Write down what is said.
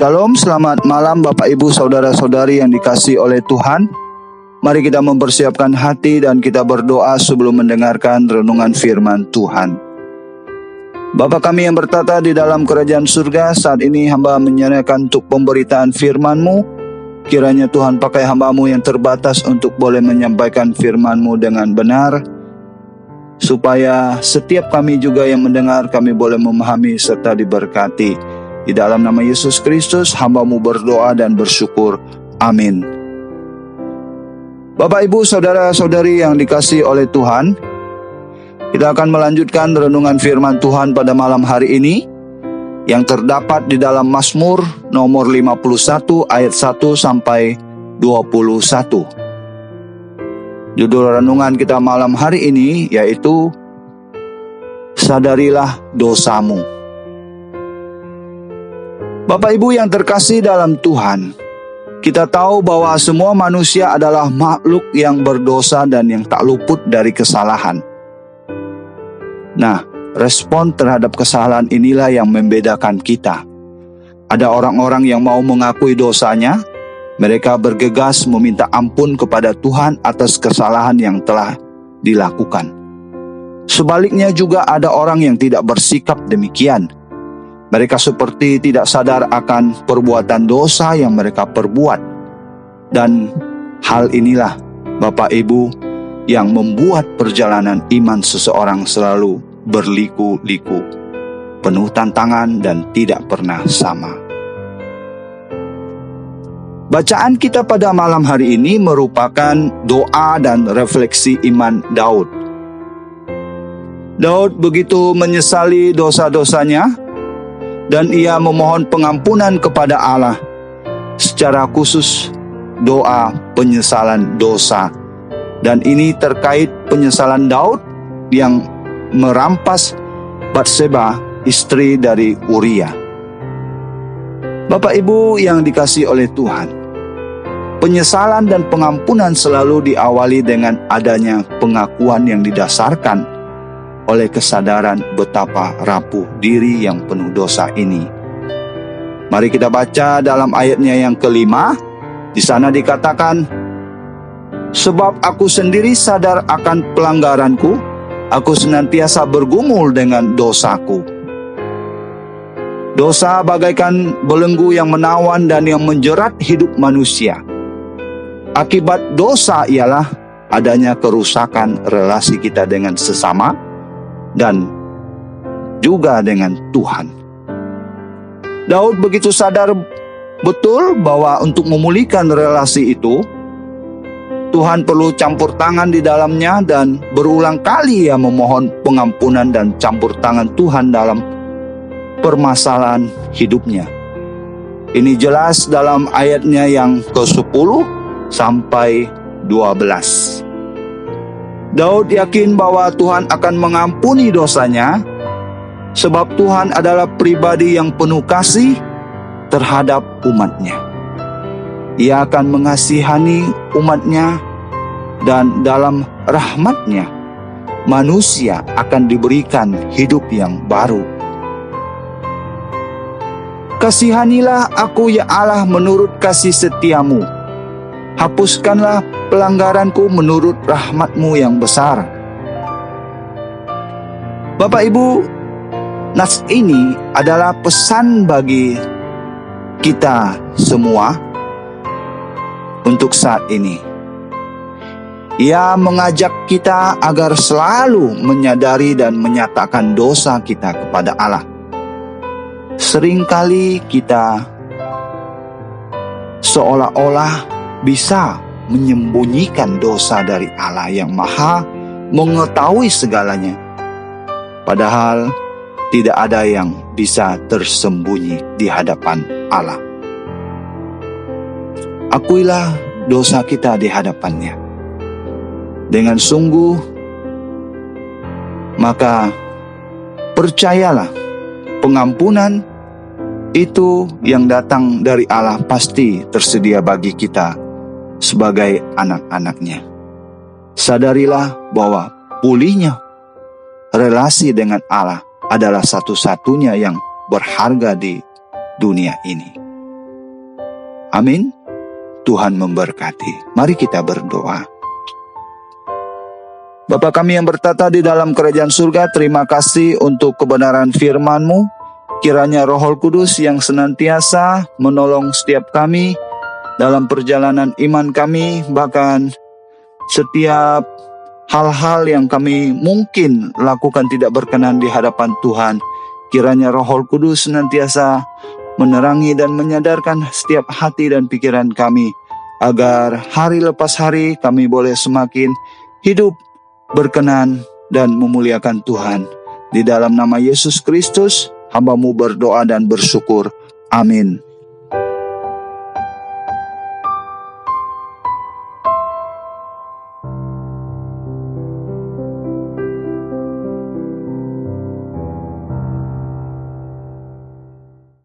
Shalom, selamat malam Bapak Ibu Saudara-saudari yang dikasihi oleh Tuhan. Mari kita mempersiapkan hati dan kita berdoa sebelum mendengarkan renungan firman Tuhan. Bapa kami yang bertata di dalam kerajaan surga, saat ini hamba menyerahkan untuk pemberitaan firman-Mu. Kiranya Tuhan pakai hamba-Mu yang terbatas untuk boleh menyampaikan firman-Mu dengan benar, supaya setiap kami juga yang mendengar kami boleh memahami serta diberkati. Di dalam nama Yesus Kristus, hamba-Mu berdoa dan bersyukur. Amin. Bapak, Ibu, Saudara-saudari yang dikasihi oleh Tuhan, kita akan melanjutkan renungan firman Tuhan pada malam hari ini, yang terdapat di dalam Mazmur nomor 51 ayat 1 sampai 21. Judul renungan kita malam hari ini yaitu Sadarilah Dosamu. Bapak Ibu yang terkasih dalam Tuhan, kita tahu bahwa semua manusia adalah makhluk yang berdosa dan yang tak luput dari kesalahan. Nah, respon terhadap kesalahan inilah yang membedakan kita. Ada orang-orang yang mau mengakui dosanya, mereka bergegas meminta ampun kepada Tuhan atas kesalahan yang telah dilakukan. Sebaliknya juga ada orang yang tidak bersikap demikian. Mereka seperti tidak sadar akan perbuatan dosa yang mereka perbuat. Dan hal inilah Bapak Ibu yang membuat perjalanan iman seseorang selalu berliku-liku, penuh tantangan dan tidak pernah sama. Bacaan kita pada malam hari ini merupakan doa dan refleksi iman Daud. Daud begitu menyesali dosa-dosanya, dan ia memohon pengampunan kepada Allah, secara khusus doa penyesalan dosa. Dan ini terkait penyesalan Daud yang merampas Batseba, istri dari Uria. Bapak Ibu yang dikasihi oleh Tuhan, penyesalan dan pengampunan selalu diawali dengan adanya pengakuan yang didasarkan oleh kesadaran betapa rapuh diri yang penuh dosa ini. Mari kita baca dalam ayatnya yang kelima. Di sana dikatakan, sebab aku sendiri sadar akan pelanggaranku, aku senantiasa bergumul dengan dosaku. Dosa bagaikan belenggu yang menawan dan yang menjerat hidup manusia. Akibat dosa ialah adanya kerusakan relasi kita dengan sesama dan juga dengan Tuhan. Daud begitu sadar betul bahwa untuk memulihkan relasi itu, Tuhan perlu campur tangan di dalamnya, dan berulang kali ia memohon pengampunan dan campur tangan Tuhan dalam permasalahan hidupnya. Ini jelas dalam ayatnya yang ke-10 sampai 12. Daud yakin bahwa Tuhan akan mengampuni dosanya, sebab Tuhan adalah pribadi yang penuh kasih terhadap umatnya. Ia akan mengasihani umatnya, dan dalam rahmatnya manusia akan diberikan hidup yang baru. Kasihanilah aku ya Allah menurut kasih setiamu. Hapuskanlah pelanggaranku menurut rahmat-Mu yang besar. Bapak Ibu, nas ini adalah pesan bagi kita semua untuk saat ini. Ia mengajak kita agar selalu menyadari dan menyatakan dosa kita kepada Allah. Seringkali kita seolah-olah bisa menyembunyikan dosa dari Allah yang Maha mengetahui segalanya. Padahal tidak ada yang bisa tersembunyi di hadapan Allah. Akuilah dosa kita di hadapannya dengan sungguh, maka percayalah pengampunan itu yang datang dari Allah pasti tersedia bagi kita sebagai anak-anaknya. Sadarilah bahwa pulihnya relasi dengan Allah adalah satu-satunya yang berharga di dunia ini. Amin. Tuhan memberkati. Mari kita berdoa. Bapa kami yang bertata di dalam kerajaan surga, terima kasih untuk kebenaran firman-Mu. Kiranya Roh Kudus yang senantiasa menolong setiap kami dalam perjalanan iman kami, bahkan setiap hal-hal yang kami mungkin lakukan tidak berkenan di hadapan Tuhan. Kiranya Roh Kudus senantiasa menerangi dan menyadarkan setiap hati dan pikiran kami, agar hari lepas hari kami boleh semakin hidup berkenan dan memuliakan Tuhan. Di dalam nama Yesus Kristus, hamba-Mu berdoa dan bersyukur. Amin.